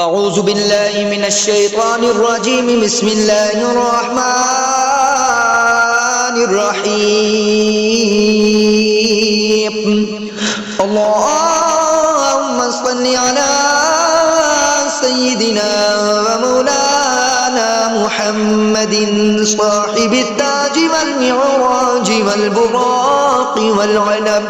أعوذ بالله من الشيطان الرجيم بسم الله الرحمن الرحيم اللهم صل على سيدنا ومولانا محمد صاحب التاج والمعراج والبراق والعلم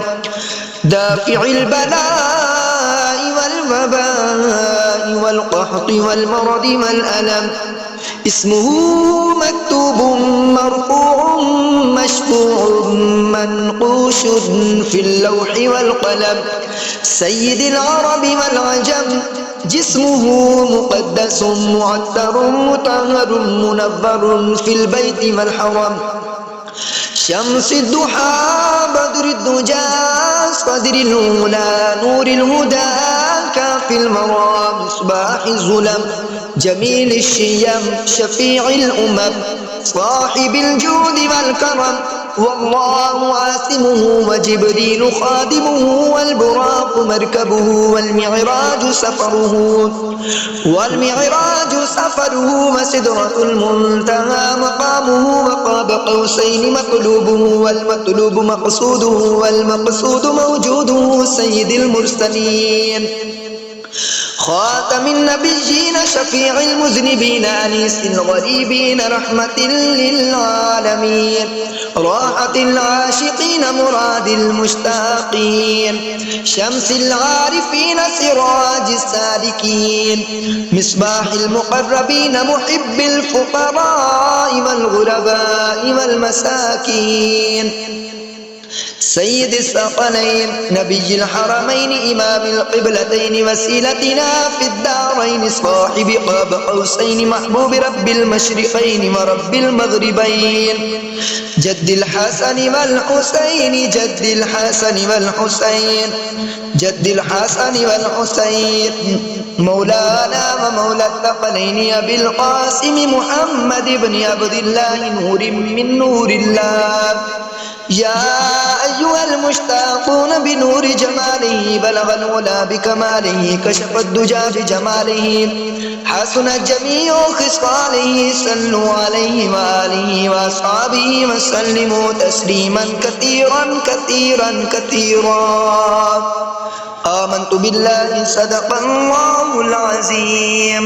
دافع البلاء والوباء والقحط والمرض والألم اسمه مكتوب مرفوع مشفوع منقوش في اللوح والقلم سيد العرب والعجم جسمه مقدس معطر مطهر منبر في البيت والحرم شمس الضحى بدر الدجى صدر الأولى نور الهدى كافي المرام مصباح الظلم جميل الشيم شفيع الأمم صاحب الجود والكرم والله عاصمه وجبريل خادمه والبراق مركبه والمعراج سفره وسدرة المنتهى مقامه وقاب قوسين مطلوبه والمطلوب مقصوده والمقصود موجوده سيد المرسلين خاتم النبيين شفيع المذنبين أنيس الغريبين رحمة للعالمين راحة العاشقين مراد المشتاقين شمس العارفين سراج السالكين مصباح المقربين محب الفقراء والغرباء والمساكين سيد الثقلين نبي الحرمين إمام القبلتين وسيلتنا في الدارين صاحب قاب قوسين محبوب رب المشرقين ورب المغربين جد الحسن والحسين جد الحسن والحسين جد الحسن والحسين مولانا ومولى الثقلين أبي القاسم محمد بن عبد الله نور من نور الله يا أيها المشتاقون بنور جماله بلغ العلا بكماله كشف الدجى بجماله حسن جميع خصاله صلوا عليه وآله وأصحابه وسلموا تسليما كثيرا كثيرا كثيرا آمنت بالله صدق الله العظيم.